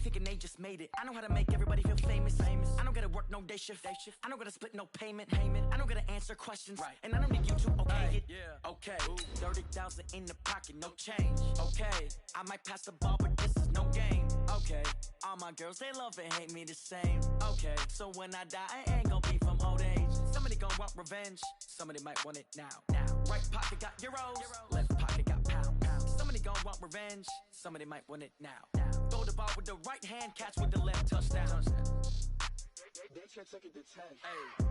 Thinking they just made it. I know how to make everybody feel famous. I don't gotta work no day shift. I don't gotta split no payment. I don't gotta answer questions. And I don't need you to okay it. Okay. 30,000 in the pocket, no change. Okay. I might pass the ball, but this is no game. Okay. All my girls, they love and hate me the same. Okay. So when I die, I ain't gonna be from old age. Somebody gonna want revenge. Somebody might want it now. Right pocket got euros. Left pocket got pound. Somebody gonna want revenge. Somebody might want it now. Throw the ball with the right hand, catch with the left, touchdown. They can't take it to 10. Hey.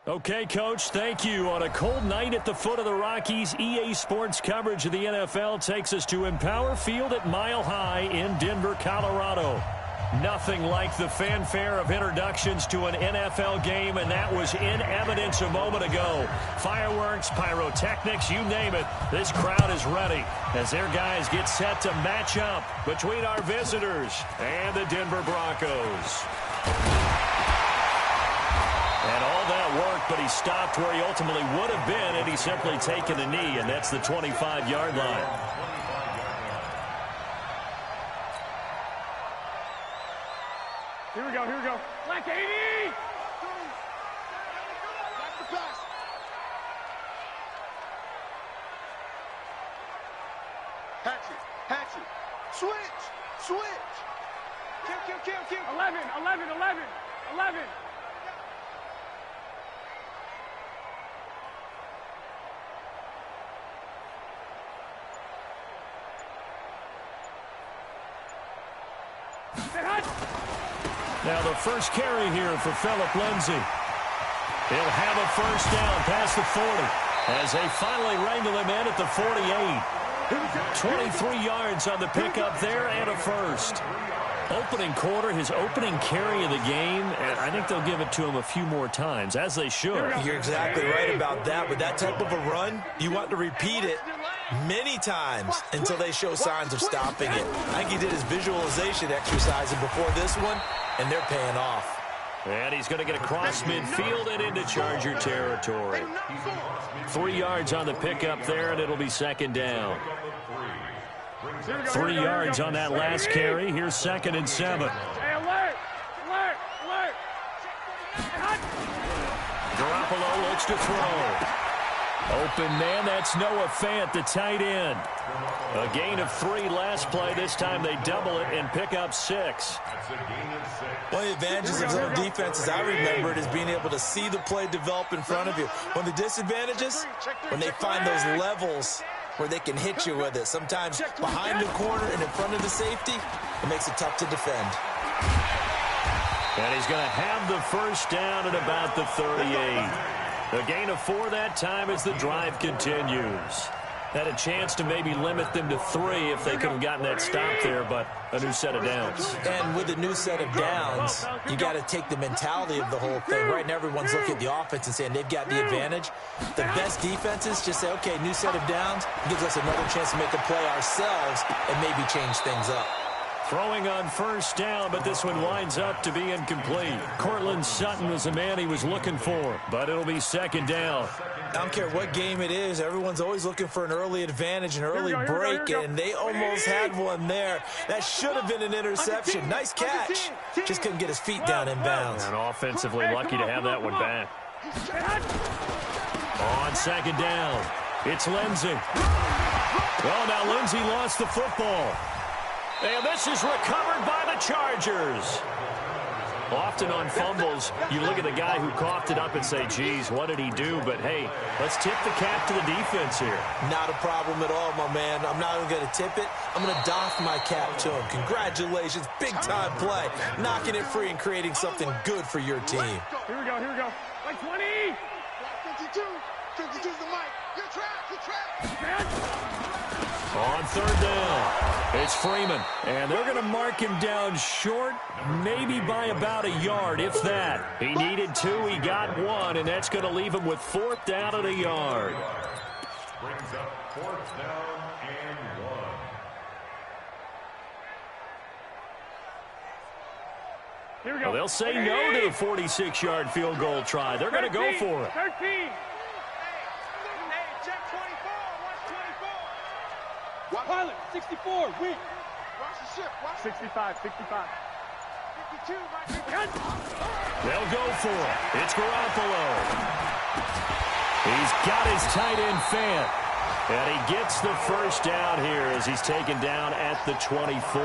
Okay, Coach, thank you. On a cold night at the foot of the Rockies, EA Sports coverage of the NFL takes us to Empower Field at Mile High in Denver, Colorado. Nothing like the fanfare of introductions to an NFL game, and that was in evidence a moment ago. Fireworks, pyrotechnics, you name it. This crowd is ready as their guys get set to match up between our visitors and the Denver Broncos. And all that work, but he stopped where he ultimately would have been had he simply taken a knee, and that's the 25-yard line. Here we go. Black 80! Back to pass. Hatchet. Switch. Kill. 11. Now the first carry here for Phillip Lindsay. He'll have a first down past the 40 as they finally wrangle him in at the 48. 23 yards on the pickup there and a first. Opening quarter, his opening carry of the game, and I think they'll give it to him a few more times, as they should. You're exactly right about that. With that type of a run, you want to repeat it many times until they show signs of stopping it. I think he did his visualization exercise before this one, and they're paying off. And he's going to get across midfield and into Charger territory. 3 yards on the pickup there, and it'll be second down. 3 yards on that last carry. Here's 2nd and 7. Hey, alert! Garoppolo looks to throw. Open man, that's Noah Fant, the tight end. A gain of 3 last play. This time they double it and pick up 6. One of the advantages of zone defenses, I remember it, is being able to see the play develop in front of you. One of the disadvantages, when they find those levels where they can hit you with it. Sometimes behind the corner and in front of the safety, it makes it tough to defend. And he's going to have the first down at about the 38. A gain of 4 that time as the drive continues. Had a chance to maybe limit them to 3 if they could have gotten that stop there, but a new set of downs. And with a new set of downs, you got to take the mentality of the whole thing. Right now, everyone's looking at the offense and saying they've got the advantage. The best defenses just say, okay, new set of downs, gives us another chance to make a play ourselves and maybe change things up. Throwing on first down, but this one winds up to be incomplete. Cortland Sutton was the man he was looking for, but it'll be second down. I don't care what game it is. Everyone's always looking for an early advantage, an early break, and they almost had one there. That should have been an interception. Nice catch. Just couldn't get his feet down in bounds. And offensively lucky to have that one back. On second down, it's Lindsay. Well, now Lindsay lost the football. And this is recovered by the Chargers. Often on fumbles, you look at the guy who coughed it up and say, geez, what did he do? But, hey, let's tip the cap to the defense here. Not a problem at all, my man. I'm not even going to tip it. I'm going to doff my cap to him. Congratulations. Big-time play. Knocking it free and creating something good for your team. Here we go. Like 20. 52. 52's the mic. You're trapped. On third down, it's Freeman. And they're going to mark him down short, maybe by about a yard, if that. He needed 2, he got 1, and that's going to leave him with 4th down and a yard. Brings up 4th down and 1. Here we go. Well, they'll say no to the 46-yard field goal try. They're going to go for it. 13. Pilot, 64, weak. Watch the ship. 65. 52. They'll go for it. It's Garoppolo. He's got his tight end Fant. And he gets the first down here as he's taken down at the 24.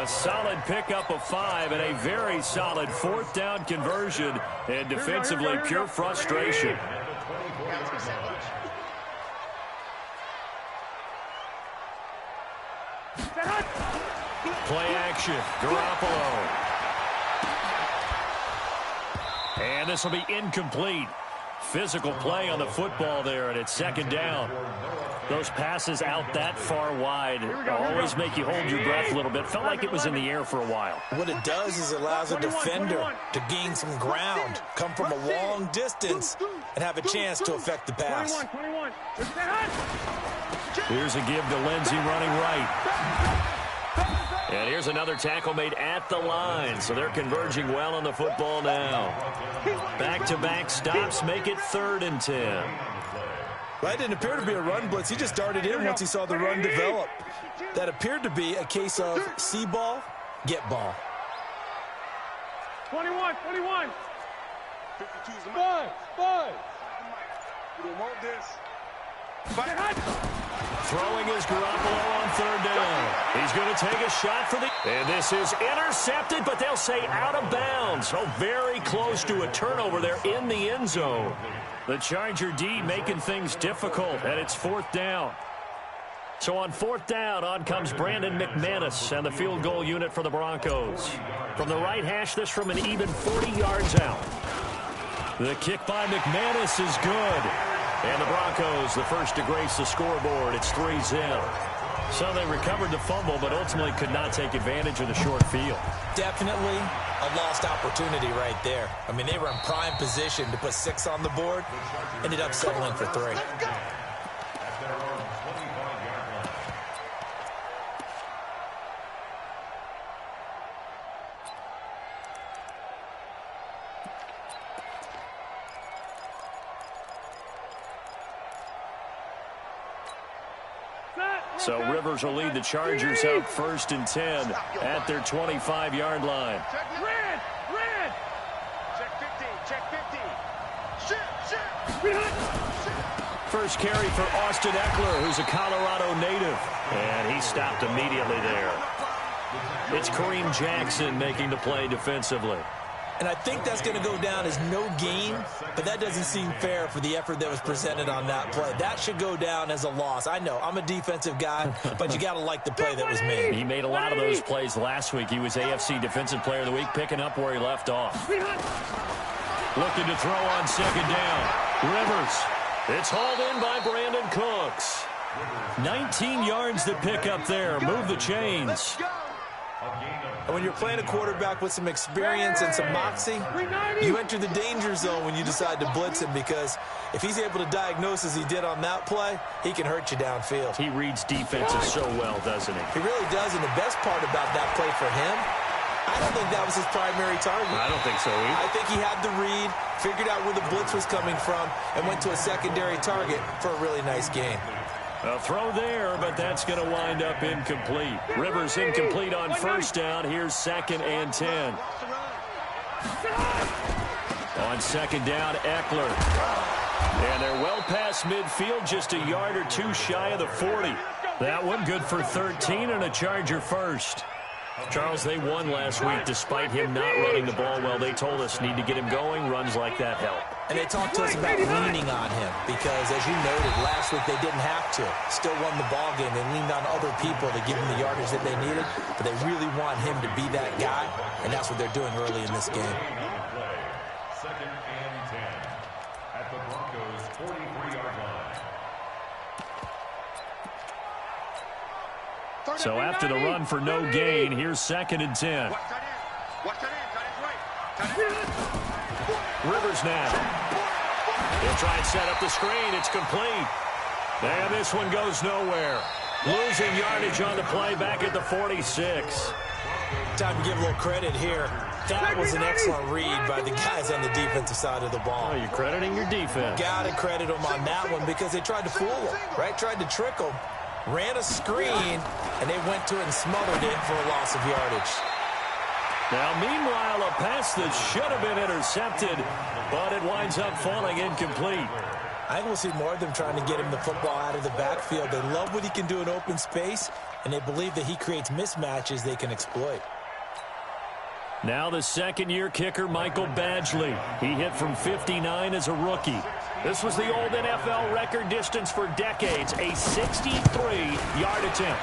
A solid pickup of 5 and a very solid fourth down conversion. And defensively, pure frustration. Play action. Garoppolo. And this will be incomplete. Physical play on the football there, and it's second down. Those passes out that far wide always make you hold your breath a little bit. Felt like it was in the air for a while. What it does is it allows a defender to gain some ground, come from a long distance, and have a chance to affect the pass. 21. Here's a give to Lindsey running right. And here's another tackle made at the line, so they're converging well on the football now. Back-to-back stops make it 3rd and 10. Well, that didn't appear to be a run blitz. He just darted in once he saw the run develop. That appeared to be a case of see ball, get ball. 21. 52's the Five. You don't want this. Throwing is Garoppolo on 3rd down. He's going to take a shot for the... And this is intercepted, but they'll say out of bounds. So very close to a turnover there in the end zone. The Charger D making things difficult, and it's 4th down. So on 4th down, on comes Brandon McManus and the field goal unit for the Broncos. From the right hash, this from an even 40 yards out. The kick by McManus is good. And the Broncos, the first to grace the scoreboard. It's 3-0. So they recovered the fumble, but ultimately could not take advantage of the short field. Definitely a lost opportunity right there. I mean, they were in prime position to put 6 on the board. Ended up settling for 3. So Rivers will lead the Chargers out 1st and 10 at their 25-yard line. Red. Check 50. Shit. First carry for Austin Eckler, who's a Colorado native. And he stopped immediately there. It's Kareem Jackson making the play defensively. And I think that's going to go down as no gain, but that doesn't seem fair for the effort that was presented on that play. That should go down as a loss. I know, I'm a defensive guy, but you got to like the play that was made. He made a lot of those plays last week. He was AFC Defensive Player of the Week, picking up where he left off. Looking to throw on 2nd down. Rivers. It's hauled in by Brandon Cooks. 19 yards to pick up there. Move the chains. And when you're playing a quarterback with some experience and some moxie, you enter the danger zone when you decide to blitz him, because if he's able to diagnose as he did on that play, he can hurt you downfield. He reads defenses so well, doesn't he? He really does, and the best part about that play for him, I don't think that was his primary target. I don't think so either. I think he had the read, figured out where the blitz was coming from, and went to a secondary target for a really nice gain. A throw there, but that's going to wind up incomplete. Rivers incomplete on 1st down. Here's 2nd and 10. On 2nd down, Eckler. And they're well past midfield, just a yard or 2 shy of the 40. That one good for 13 and a Charger first. Charles, they won last week despite him not running the ball well. They told us need to get him going. Runs like that help. And they talked to us about leaning on him because, as you noted, last week they didn't have to. Still won the ball game. They leaned on other people to give him the yardage that they needed, but they really want him to be that guy, and that's what they're doing early in this game. 2nd and 10 at the Broncos' 43-yard line. So after the run for no gain, here's 2nd and 10. Rivers now. He'll try and set up the screen. It's complete. And this one goes nowhere. Losing yardage on the play back at the 46. Time to give a little credit here. That was an excellent read by the guys on the defensive side of the ball. Oh, you're crediting your defense. Got to credit them on that one because they tried to fool them, right? Tried to trick them. Ran a screen, and they went to it and smothered it for a loss of yardage. Now, meanwhile, a pass that should have been intercepted, but it winds up falling incomplete. I think we'll see more of them trying to get him the football out of the backfield. They love what he can do in open space, and they believe that he creates mismatches they can exploit. Now the second-year kicker, Michael Badgley. He hit from 59 as a rookie. This was the old NFL record distance for decades, a 63-yard attempt.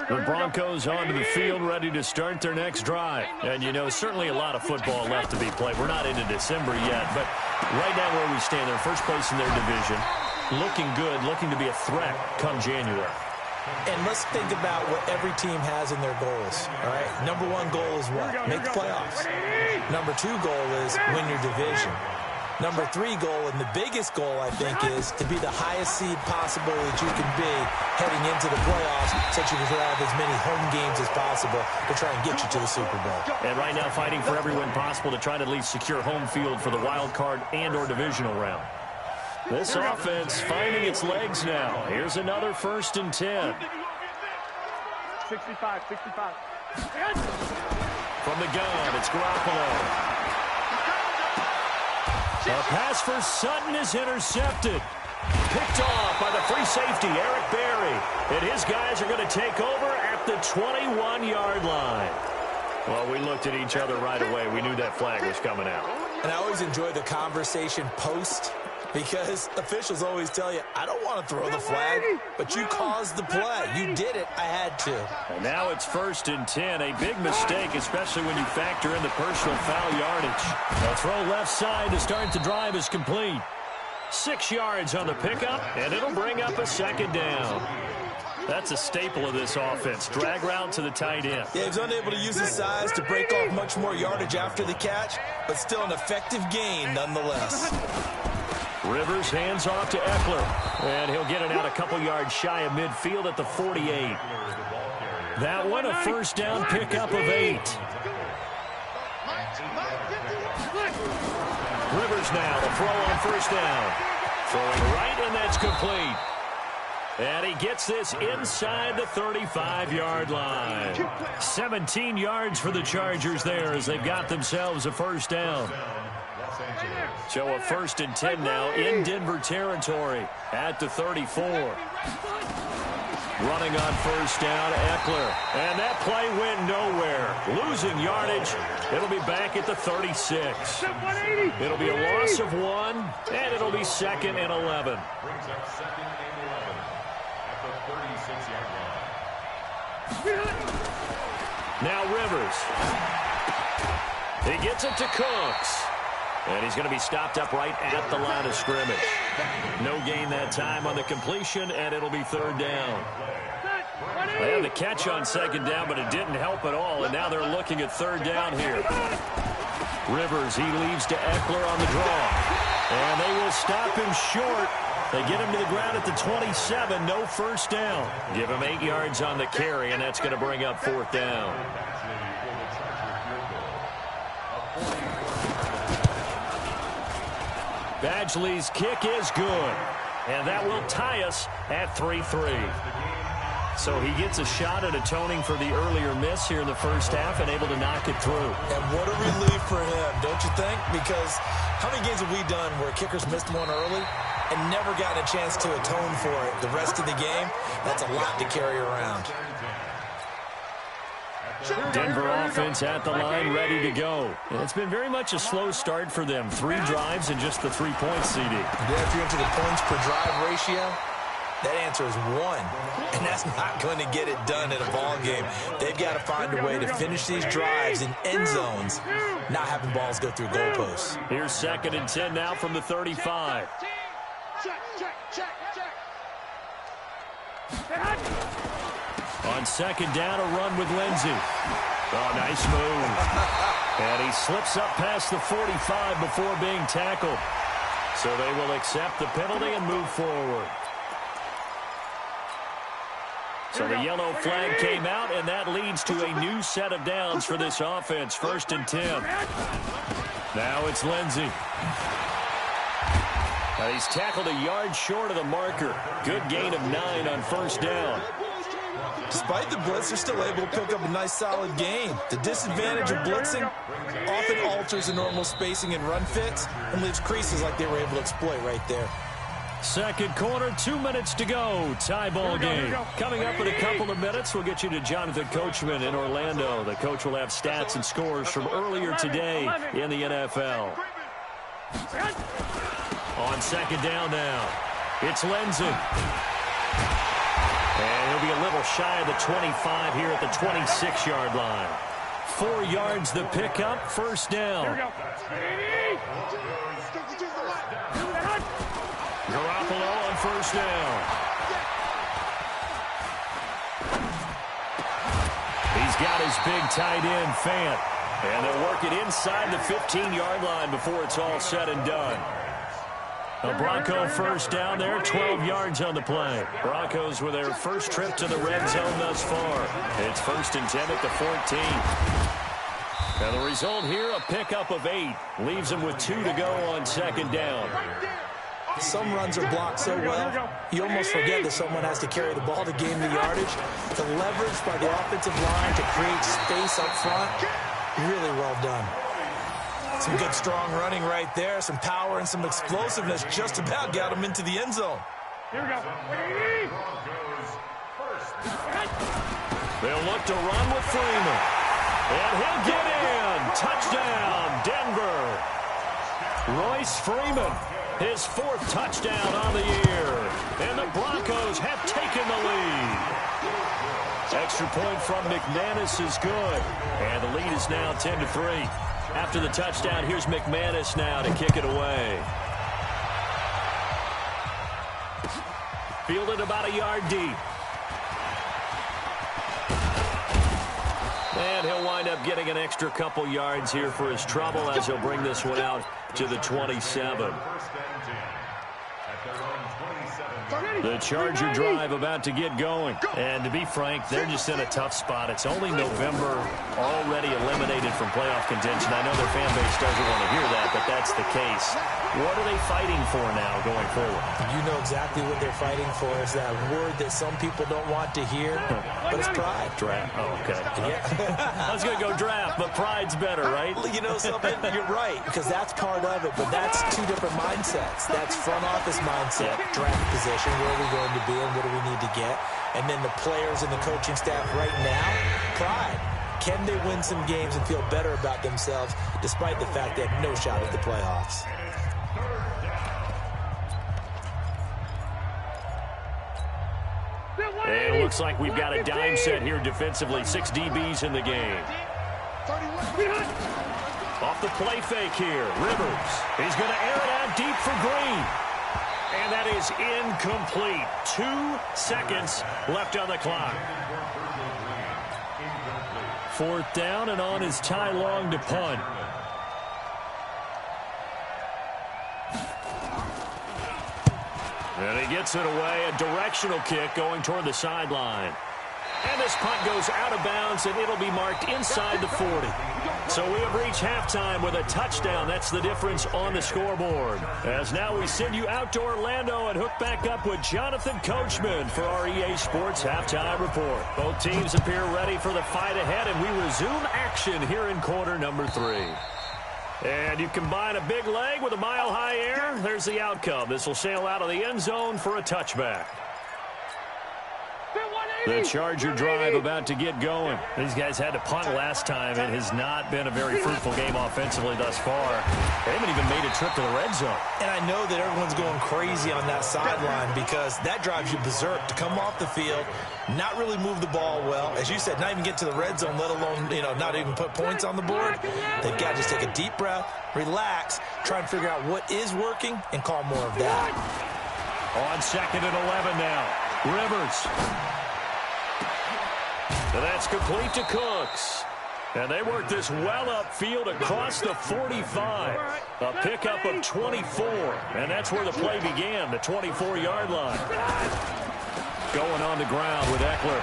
The Broncos onto the field, ready to start their next drive. And, you know, certainly a lot of football left to be played. We're not into December yet, but right now where we stand, they're first place in their division. Looking good, looking to be a threat come January. And let's think about what every team has in their goals, all right? Number one goal is what? Make the playoffs. Number two goal is win your division. Number three goal, and the biggest goal, I think, is to be the highest seed possible that you can be heading into the playoffs so that you can have as many home games as possible to try and get you to the Super Bowl. And right now fighting for every win possible to try to at least secure home field for the wild card and or divisional round. This offense finding its legs now. Here's another 1st and 10. 65. From the gun, it's Garoppolo. A pass for Sutton is intercepted. Picked off by the free safety, Eric Berry. And his guys are going to take over at the 21-yard line. Well, we looked at each other right away. We knew that flag was coming out. And I always enjoy the conversation post because officials always tell you, I don't want to throw the flag, but you caused the play. You did it. I had to. And now it's 1st and 10. A big mistake, especially when you factor in the personal foul yardage. The throw left side to start the drive is complete. 6 yards on the pickup, and it'll bring up a 2nd down. That's a staple of this offense. Drag route to the tight end. Yeah, he was unable to use his size to break off much more yardage after the catch, but still an effective gain nonetheless. Rivers hands off to Eckler, and he'll get it out a couple yards shy of midfield at the 48. That one, a 1st down pickup of 8. Rivers now, the throw on 1st down. Throwing right, and that's complete. And he gets this inside the 35-yard line. 17 yards for the Chargers there as they've got themselves a 1st down. So a 1st and 10 now in Denver territory at the 34. Running on 1st down, Eckler. And that play went nowhere. Losing yardage. It'll be back at the 36. It'll be a loss of 1, and it'll be 2nd and 11. Brings up 2nd and 11 at the 36-yard line. Now Rivers. He gets it to Cooks. And he's going to be stopped up right at the line of scrimmage. No gain that time on the completion, and it'll be 3rd down. They had the catch on 2nd down, but it didn't help at all, and now they're looking at 3rd down here. Rivers, he leaves to Eckler on the draw. And they will stop him short. They get him to the ground at the 27, no 1st down. Give him 8 yards on the carry, and that's going to bring up 4th down. Badgley's kick is good, and that will tie us at 3-3. So he gets a shot at atoning for the earlier miss here in the 1st half and able to knock it through. And what a relief for him, don't you think? Because how many games have we done where kickers missed one early and never gotten a chance to atone for it the rest of the game? That's a lot to carry around. Denver offense at the line, ready to go. And it's been very much a slow start for them. 3 drives and just the 3 points, CD. Yeah, if you're into the points per drive ratio, That answer is 1, and that's not going to get it done in a ball game. They've got to find a way to finish these drives in end zones, not having balls go through goalposts. Here's 2nd and 10 now from the 35. On 2nd down, a run with Lindsey. Oh, nice move. And he slips up past the 45 before being tackled. So they will accept the penalty and move forward. So the yellow flag came out, and that leads to a new set of downs for this offense. 1st and 10. Now it's Lindsey. Now he's tackled a yard short of the marker. Good gain of 9 on 1st down. Despite the blitz, they're still able to pick up a nice solid gain. The disadvantage of blitzing often alters the normal spacing and run fits and leaves creases like they were able to exploit right there. 2nd quarter, 2 minutes to go. Tie ball game. Coming up in a couple of minutes, we'll get you to Jonathan Coachman in Orlando. The coach will have stats and scores from earlier today in the NFL. On 2nd down now, it's Lindsey. And he'll be a little shy of the 25 here at the 26-yard line. 4 yards the pickup, 1st down. Garoppolo on 1st down. He's got his big tight end, Fant. And they'll work it inside the 15-yard line before it's all said and done. A Bronco 1st down there, 12 yards on the play. Broncos with their first trip to the red zone thus far. It's 1st and 10 at the 14. And the result here, a pickup of 8. Leaves them with 2 to go on 2nd down. Some runs are blocked so well, you almost forget that someone has to carry the ball to gain the yardage. The leverage by the offensive line to create space up front, really well done. Some good strong running right there, some power and some explosiveness just about got him into the end zone. Here we go. They'll look to run with Freeman. And he'll get in. Touchdown, Denver. Royce Freeman, his 4th touchdown on the year. And the Broncos have taken the lead. Extra point from McManus is good. And the lead is now 10-3. After the touchdown, here's McManus now to kick it away. Fielded about a yard deep. And he'll wind up getting an extra couple yards here for his trouble as he'll bring this one out to the 27. The Charger drive about to get going. And to be frank, they're just in a tough spot. It's only November, already eliminated from playoff contention. I know their fan base doesn't want to hear that, but that's the case. What are they fighting for now going forward? You know exactly what they're fighting for. Is that word that some people don't want to hear, but it's pride. Draft. Oh, okay. Yeah. I was going to go draft, but pride's better, right? You know something? You're right, because that's part of it, but that's 2 different mindsets. That's front office mindset, draft position, where are we going to be and what do we need to get? And then the players and the coaching staff right now, pride. Can they win some games and feel better about themselves despite the fact they have no shot at the playoffs? And it looks like we've got a dime set here defensively. 6 DBs in the game. Off the play fake here, Rivers. He's going to air it out deep for Green. And that is incomplete. 2 seconds left on the clock. 4th down, and on is Ty Long to punt. And he gets it away, a directional kick going toward the sideline. And this punt goes out of bounds, and it'll be marked inside the 40. So we have reached halftime with a touchdown. That's the difference on the scoreboard. As now we send you out to Orlando and hook back up with Jonathan Coachman for our EA Sports Halftime Report. Both teams appear ready for the fight ahead, and we resume action here in quarter number 3. And you combine a big leg with a mile-high air, there's the outcome. This will sail out of the end zone for a touchback. The Charger drive about to get going. These guys had to punt last time. It has not been a very fruitful game offensively thus far. They haven't even made it trip to the red zone. And I know that everyone's going crazy on that sideline because that drives you berserk to come off the field, not really move the ball well. As you said, not even get to the red zone, let alone, not even put points on the board. They've got to just take a deep breath, relax, try and figure out what is working, and call more of that. On 2nd and 11 now. Rivers. And that's complete to Cooks. And they work this well upfield across the 45. A pickup of 24. And that's where the play began, the 24-yard line. Going on the ground with Eckler.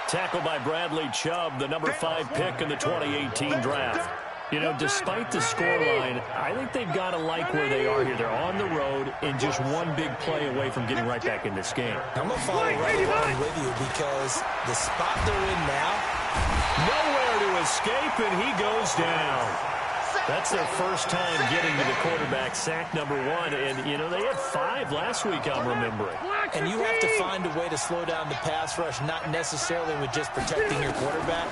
Tackled by Bradley Chubb, the number 5 pick in the 2018 draft. Despite the scoreline, I think they've got to like where they are here. They're on the road and just one big play away from getting right back in this game. I'm going to follow right along with you because the spot they're in now, nowhere to escape, and he goes down. That's their first time getting to the quarterback, sack number 1. And, they had 5 last week, I'm remembering. And you have to find a way to slow down the pass rush, not necessarily with just protecting your quarterback,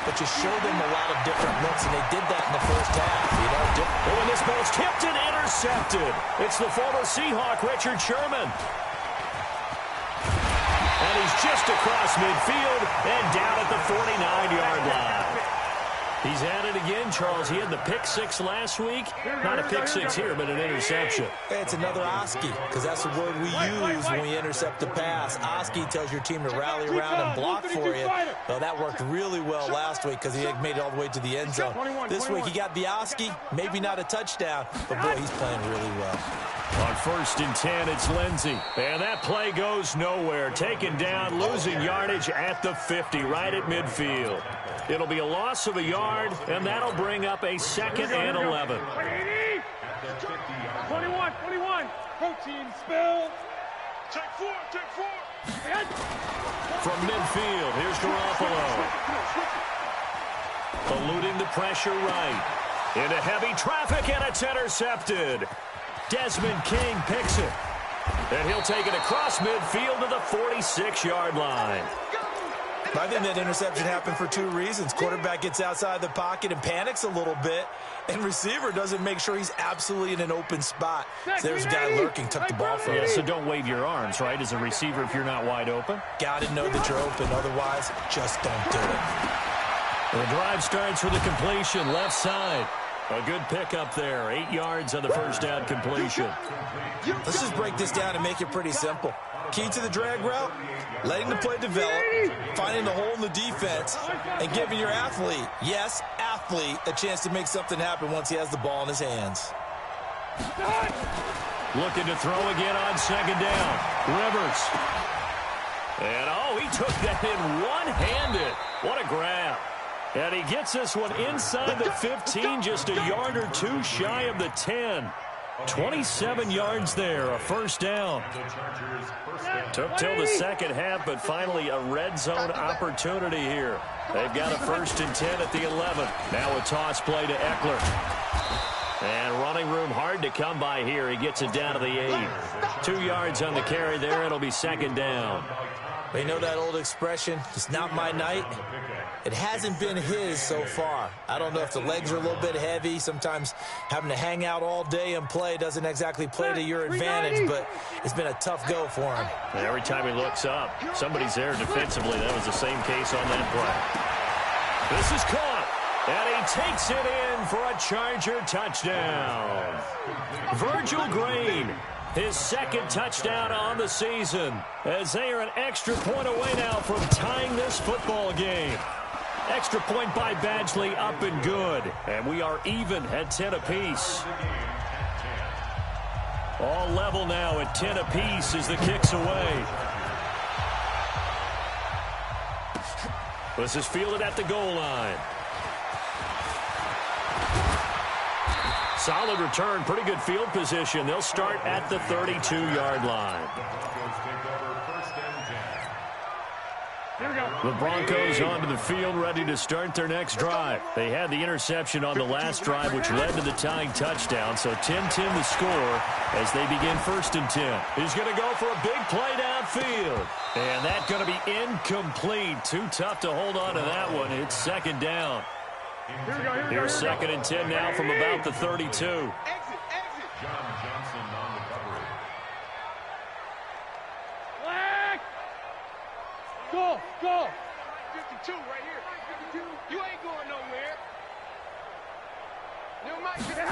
but you show them a lot of different looks, and they did that in the first half. And this ball's tipped and intercepted. It's the former Seahawk, Richard Sherman. And he's just across midfield and down at the 49-yard line. He's at it again, Charles. He had the pick 6 last week. Not a pick 6 here, but an interception. It's another Oski, because that's the word we use when we intercept the pass. Oski tells your team to rally around and block for you. Well, that worked really well last week because he had made it all the way to the end zone. This week he got the Oski, maybe not a touchdown, but boy, he's playing really well. On 1st and 10, it's Lindsey. And that play goes nowhere. Taken down, losing yardage at the 50, right at midfield. It'll be a loss of a yard, and that'll bring up a 2nd and 11. 21. Protein spill. Take 4. From midfield, here's Garoppolo. Eluding the pressure right. Into heavy traffic, and it's intercepted. Desmond King picks it. And he'll take it across midfield to the 46-yard line. I think that interception happened for 2 reasons. Quarterback gets outside the pocket and panics a little bit, and receiver doesn't make sure he's absolutely in an open spot. So there's a guy lurking, took the ball from him. Yeah, so don't wave your arms, right, as a receiver if you're not wide open. Got to know that you're open. Otherwise, just don't do it. The drive starts with a completion, left side. A good pickup there. 8 yards on the first down completion. Let's just break this down and make it pretty simple. Key to the drag route, letting the play develop, finding the hole in the defense, and giving your athlete, yes, athlete, a chance to make something happen once he has the ball in his hands. Looking to throw again on 2nd down. Rivers. And, he took that in one-handed. What a grab. And he gets this one inside the 15, just a yard or 2 shy of the 10. 27 yards there, a first down. Took till the second half, but finally a red zone opportunity here. They've got a 1st and 10 at the 11. Now a toss play to Eckler. And running room hard to come by here. He gets it down to the 8. 2 yards on the carry there. It'll be 2nd down. They know that old expression, it's not my night. It hasn't been his so far. I don't know if the legs are a little bit heavy. Sometimes having to hang out all day and play doesn't exactly play to your advantage, but it's been a tough go for him. And every time he looks up, somebody's there defensively. That was the same case on that play. This is caught, and he takes it in for a Charger touchdown. Virgil Green, his 2nd touchdown on the season, as they are an extra point away now from tying this football game. Extra point by Badgley, up and good. And we are even at 10 apiece. All level now at 10 apiece as the kick's away. This is fielded at the goal line. Solid return, pretty good field position. They'll start at the 32-yard line. The Broncos onto the field, ready to start their next drive. They had the interception on the last drive, which led to the tying touchdown. So 10-10 the score as they begin 1st and 10. He's going to go for a big play downfield. And that's going to be incomplete. Too tough to hold on to that one. It's 2nd down. Here's 2nd and 10 now from about the 32. Exit, exit. John Johnson on recovery. Flag. Go, go. 52 right here. 52. You ain't going nowhere. You might get it.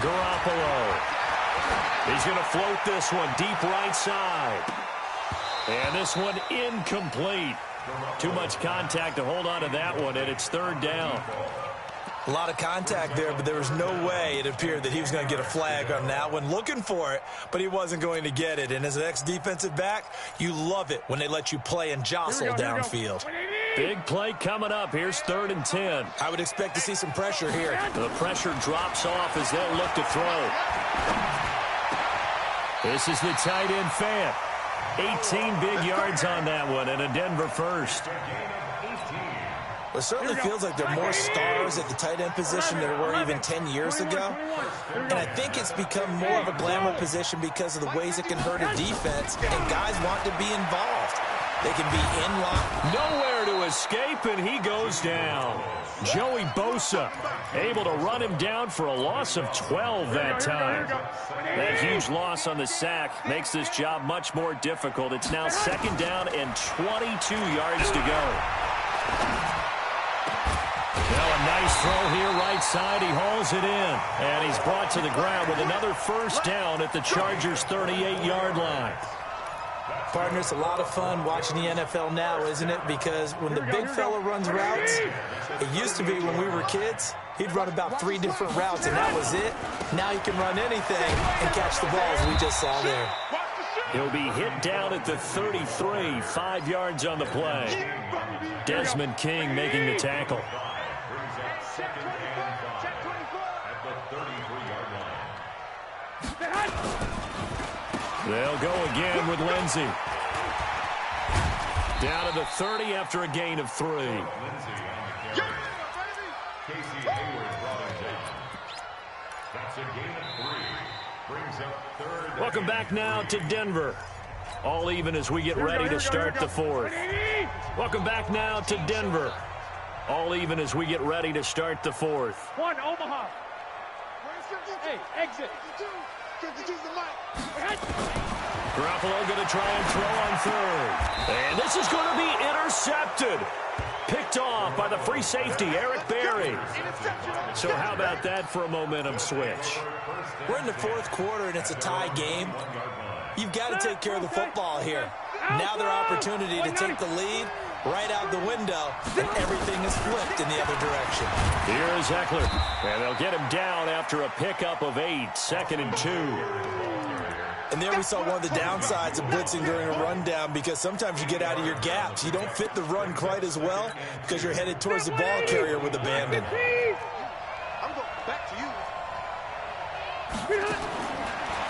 Garoppolo. He's going to float this one deep right side. And this one incomplete. Too much contact to hold on to that one, and it's 3rd down. A lot of contact there, but there was no way it appeared that he was going to get a flag on that one. Looking for it, but he wasn't going to get it. And as an ex-defensive back, you love it when they let you play and jostle downfield. Big play coming up. Here's 3rd and 10. I would expect to see some pressure here. The pressure drops off as they'll look to throw. This is the tight end Fant. 18 big yards on that one, and a Denver first. It certainly feels like there are more stars at the tight end position than there were even 10 years ago. And I think it's become more of a glamour position because of the ways it can hurt a defense, and guys want to be involved. They can be in line. Nowhere to escape, and he goes down. Joey Bosa able to run him down for a loss of 12 that time. That huge loss on the sack makes this job much more difficult. It's now 2nd down and 22 yards to go. Now a nice throw here right side. He hauls it in, and he's brought to the ground with another 1st down at the Chargers' 38-yard line. Partner, it's a lot of fun watching the NFL now, isn't it? Because when the big fella runs routes, it used to be when we were kids, he'd run about 3 different routes, and that was it. Now he can run anything and catch the balls we just saw there. He'll be hit down at the 33, 5 yards on the play. Desmond King making the tackle. Brings up 2nd and 5 at the 33-yard line. They'll go again with Lindsey. Down to the 30 after a gain of 3. Lindsey on the carry. Casey Hayward brought him down. That's a gain of 3. Brings up 3rd. Welcome back now to Denver. All even as we get ready to start the 4th. Welcome back now to Denver. All even as we get ready to start the 4th. 1, Omaha. Hey, exit. 52's the mic. Garoppolo going to try and throw on 3rd. And this is going to be intercepted. Picked off by the free safety, Eric Berry. So how about that for a momentum switch? We're in the 4th quarter, and it's a tie game. You've got to take care of the football here. Now their opportunity to take the lead right out the window, and everything is flipped in the other direction. Here is Eckler, and they'll get him down after a pickup of 8, 2nd and 2. And there we saw one of the downsides of blitzing during a rundown, because sometimes you get out of your gaps. You don't fit the run quite as well because you're headed towards the ball carrier with abandon. I'm going back to you.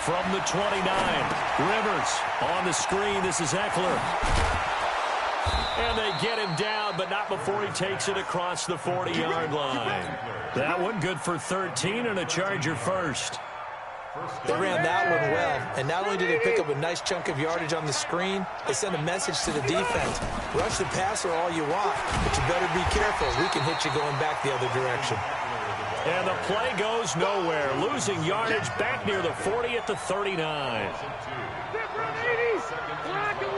From the 29, Rivers on the screen. This is Eckler. And they get him down, but not before he takes it across the 40-yard line. That one good for 13 and a Charger first. They ran that one well, and not only did they pick up a nice chunk of yardage on the screen, they sent a message to the defense. Rush the passer all you want, but you better be careful. We can hit you going back the other direction. And the play goes nowhere, losing yardage back near the 40 at the 39. Black 11.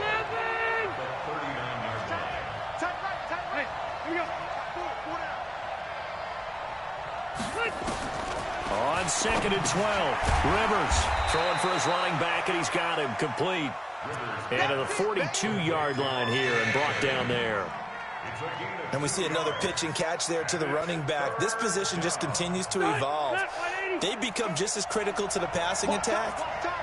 On 2nd and 12, Rivers throwing for his running back, and he's got him complete. And to the 42-yard line here and brought down there. And we see another pitch and catch there to the running back. This position just continues to evolve. They become just as critical to the passing attack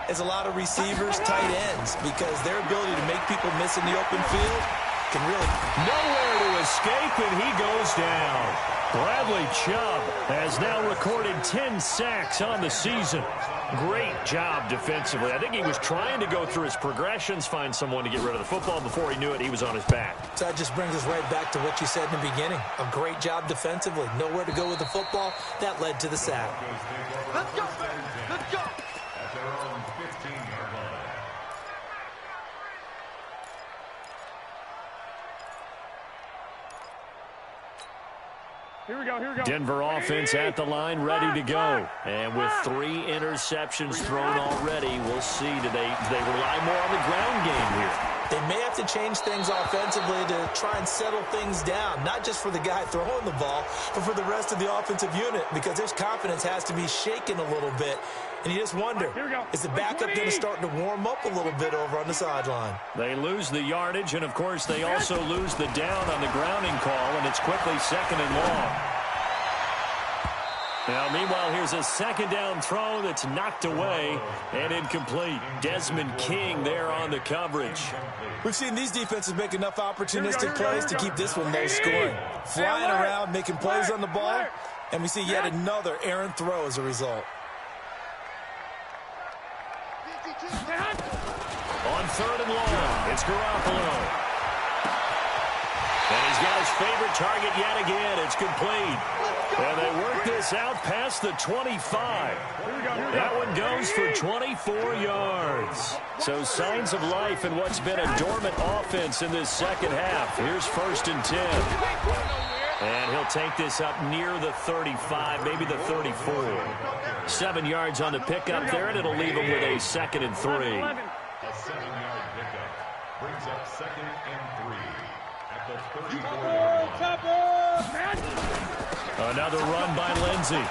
as a lot of receivers, tight ends, because their ability to make people miss in the open field can really... Nowhere to escape, and he goes down. Bradley Chubb has now recorded 10 sacks on the season. Great job defensively. I think he was trying to go through his progressions, find someone to get rid of the football. Before he knew it, he was on his back. So that just brings us right back to what you said in the beginning. A great job defensively. Nowhere to go with the football. That led to the sack. Let's go. Let's go. At their own 15-yard line. Here we go. Denver offense at the line, ready to go. And with 3 interceptions thrown already, we'll see. Do they rely more on the ground game here? They may have to change things offensively to try and settle things down, not just for the guy throwing the ball, but for the rest of the offensive unit, because his confidence has to be shaken a little bit. And you just wonder, is the backup going to start to warm up a little bit over on the sideline? They lose the yardage, and, of course, they also lose the down on the grounding call, and it's quickly 2nd and long. Now, meanwhile, here's a 2nd down throw that's knocked away and incomplete. Desmond King there on the coverage. We've seen these defenses make enough opportunistic plays to keep this one low scoring. Flying around, making plays on the ball, and we see yet another errant throw as a result. On 3rd and long, it's Garoppolo. And he's got his favorite target yet again. It's complete. And they work this out past the 25. That one goes for 24 yards. So signs of life in what's been a dormant offense in this second half. Here's 1st and 10. And he'll take this up near the 35, maybe the 34. 7 yards on the pickup there, and it'll leave him with a 2nd and 3. A 7-yard pickup brings up 2nd and 3 at the 34-yard line. Another run by Lindsey.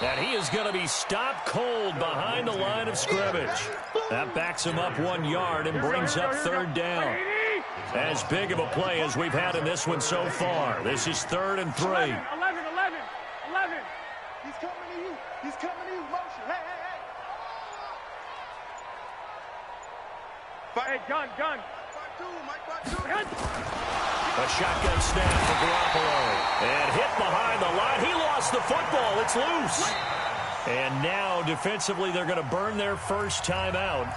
And he is going to be stopped cold behind the line of scrimmage. That backs him up 1 yard and brings up 3rd down. As big of a play as we've had in this one so far. This is 3rd and 3. 11. He's coming to you. He's coming to you. Motion. Hey. Hey, gun. A shotgun snap for Garoppolo. And hit behind the line. He lost the football. It's loose. And now, defensively, they're going to burn their first timeout.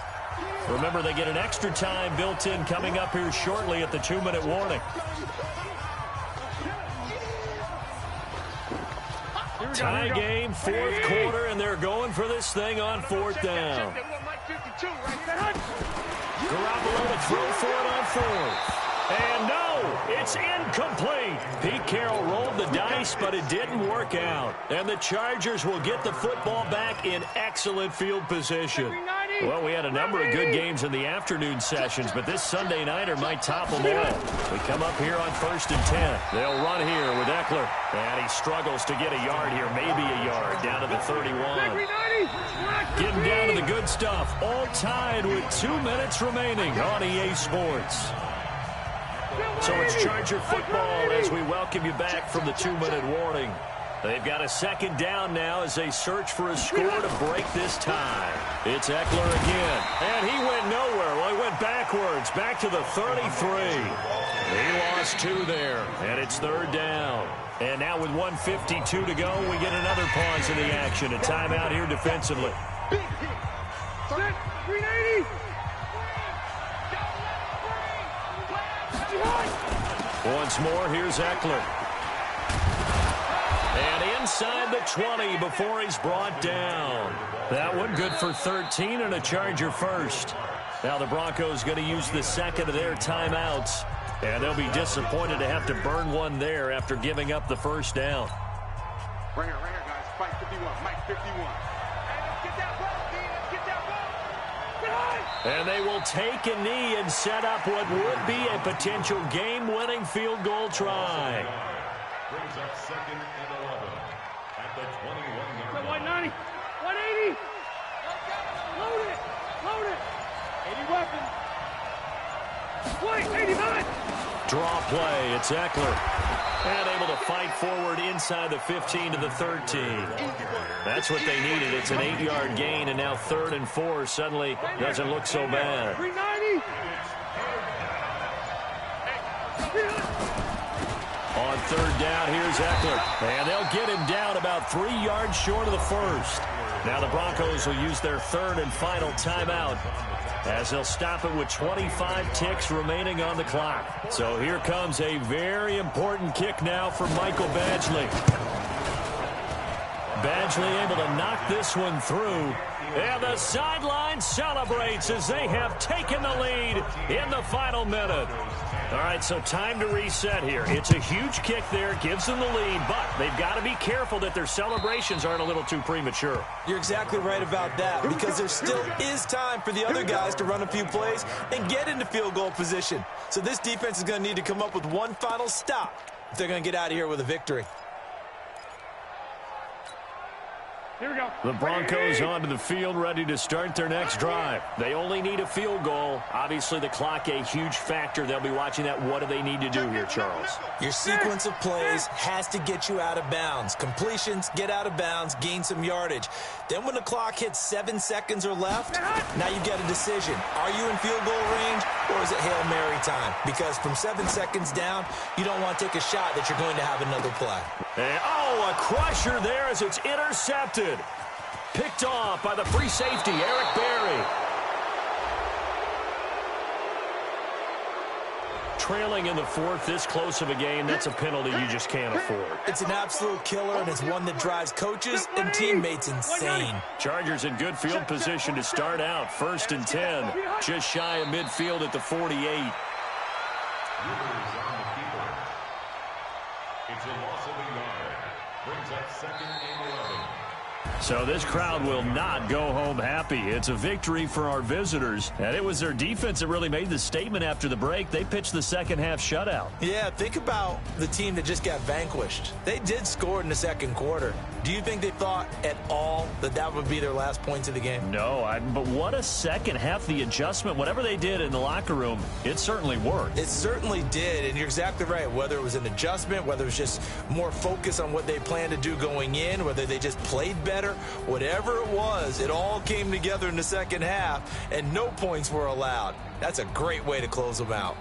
Remember, they get an extra time built in coming up here shortly at the 2-minute warning. Tie game, 4th quarter, and they're going for this thing on 4th down. Garoppolo to throw for it on 4th. And no, it's incomplete. Pete Carroll rolled the dice, but it didn't work out. And the Chargers will get the football back in excellent field position. Well, we had a number of good games in the afternoon sessions, but this Sunday nighter might top them all. We come up here on 1st and 10. They'll run here with Eckler. And he struggles to get a yard here, maybe a yard, down to the 31. Getting down to the good stuff, all tied with 2 minutes remaining on EA Sports. So it's Charger football as we welcome you back from the 2-minute warning. They've got a 2nd down now as they search for a score to break this tie. It's Eckler again, and he went nowhere. Well, he went backwards, back to the 33. He lost 2 there, and it's 3rd down. And now with 1:52 to go, we get another pause in the action. A timeout here defensively. 380. Once more, here's Eckler. And inside the 20 before he's brought down. That one good for 13 and a Charger first. Now the Broncos going to use the 2nd of their timeouts. And they'll be disappointed to have to burn one there after giving up the 1st down. Right here, guys. Fight 51. Mike 51. Get that ball, D. Get that ball. And they will take a knee and set up what would be a potential game-winning field goal try. Brings up 2nd and 11 at the 21-yard line. 190. 180. Load it. 80 weapons. Wait, 89. Draw play. It's Eckler. And able to fight forward inside the 15 to the 13. That's what they needed. It's an 8-yard gain, and now 3rd and 4 suddenly doesn't look so bad. 390. On 3rd down, here's Eckler. And they'll get him down about 3 yards short of the 1st. Now the Broncos will use their 3rd and final timeout as they'll stop it with 25 ticks remaining on the clock. So here comes a very important kick now for Michael Badgley. Badgley able to knock this one through. And the sideline celebrates as they have taken the lead in the final minute. All right, so time to reset here. It's a huge kick there, gives them the lead, but they've got to be careful that their celebrations aren't a little too premature. You're exactly right about that, because there still is time for the other guys to run a few plays and get into field goal position. So this defense is going to need to come up with one final stop if they're going to get out of here with a victory. Here we go. The Broncos onto the field, ready to start their next drive. They only need a field goal. Obviously, the clock a huge factor. They'll be watching that. What do they need to do here, Charles? Your sequence of plays has to get you out of bounds. Completions, get out of bounds, gain some yardage. Then when the clock hits 7 seconds or left, now you get a decision. Are you in field goal range, or is it Hail Mary time? Because from 7 seconds down, you don't want to take a shot that you're going to have another play. And, a crusher there as it's intercepted. Picked off by the free safety, Eric Berry. Trailing in the fourth, this close of a game, that's a penalty you just can't afford. It's an absolute killer, and it's one that drives coaches and teammates insane. Chargers in good field position to start out. 1st and 10, just shy of midfield at the 48. It's a loss of a yard. Brings up 2nd and 11. So this crowd will not go home happy. It's a victory for our visitors. And it was their defense that really made the statement after the break. They pitched the second half shutout. Yeah, think about the team that just got vanquished. They did score in the second quarter. Do you think they thought at all that that would be their last points of the game? No, but what a second half. The adjustment, whatever they did in the locker room, it certainly worked. It certainly did, and you're exactly right. Whether it was an adjustment, whether it was just more focus on what they planned to do going in, whether they just played better, whatever it was, it all came together in the second half, and no points were allowed. That's a great way to close them out.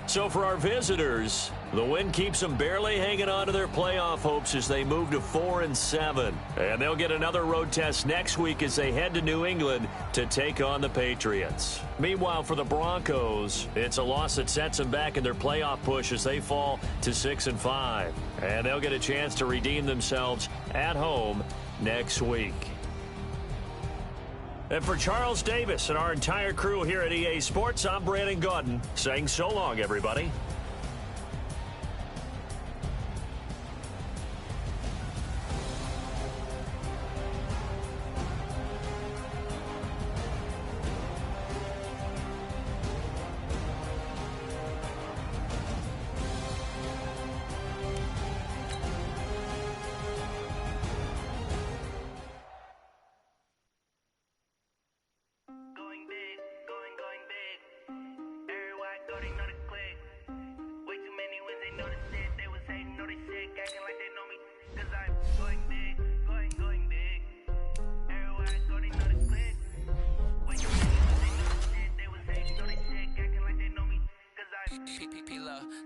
So for our visitors, the win keeps them barely hanging on to their playoff hopes as they move to 4-7. And they'll get another road test next week as they head to New England to take on the Patriots. Meanwhile, for the Broncos, it's a loss that sets them back in their playoff push as they fall to 6-5. And they'll get a chance to redeem themselves at home next week. And for Charles Davis and our entire crew here at EA Sports, I'm Brandon Gaudin saying so long, everybody.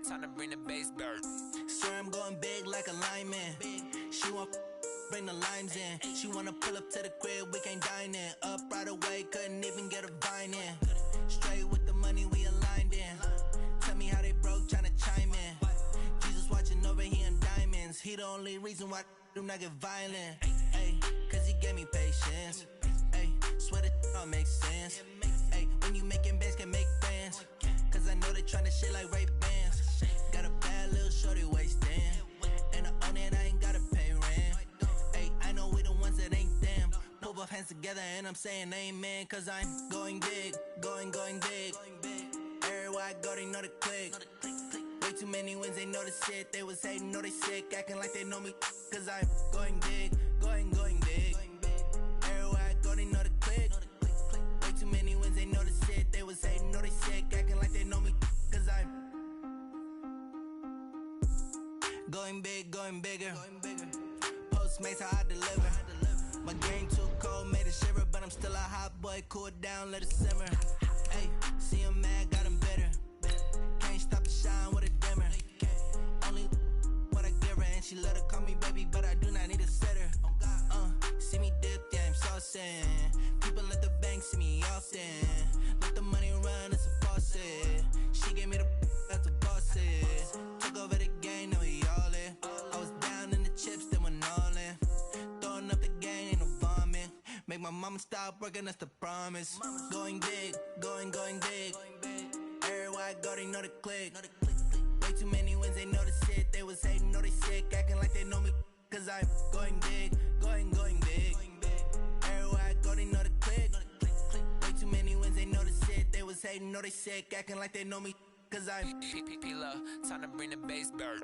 Time to bring the bass bird. Sir, I'm going big like a lineman. She want bring the limes in. She wanna pull up to the crib, we can't dine in. Up right away, couldn't even get a vine in. Straight with the money, we aligned in. Tell me how they broke, tryna chime in. Jesus watching over here in diamonds. He the only reason why do not get violent. Ay, cause he gave me patience. Ay, swear that all makes sense. Ay, when you making bands, can make friends. Cause I know they tryna shit like Ray Bans. Got a bad little shorty wasting. And I own it, I ain't gotta pay rent. Ay, I know we the ones that ain't them. Pull both hands together and I'm saying amen. Cause I'm going big, going big. Everywhere I go, they know the click. Way too many wins, they know the shit. They was hating, know they sick, acting like they know me. Cause I'm going big, going big. Everywhere I go, they know the click. Way too many wins, they know the shit. They was hating, know they sick, acting like they know me. Cause I'm going big, going bigger. Postmates, how I deliver. My game too cold, made it shiver. But I'm still a hot boy, cool it down, let it simmer. Hey, see him mad, got him bitter. Can't stop the shine with a dimmer. Only what I give her, and she let her call me baby, but I do not need a sitter. See me dip, yeah, I'm saucing. People at the bank see me often. Let the money run, it's a faucet. She gave me the that's a boss it. Took over the game, now we all in. I was down in the chips, then went all in. Throwing up the game, ain't no vomit. Make my mama stop working, that's the promise. Going big, going big. Everywhere I go, they know the click. Way too many wins, they know the shit. They was hating, know they sick, acting like they know me. Cause I'm going big, going big. Everywhere I go, they know the click. Way too many wins, they know the shit. They was hating, know they sick, acting like they know me. Cause I'm P-P-P-Love, time to bring the bass bird.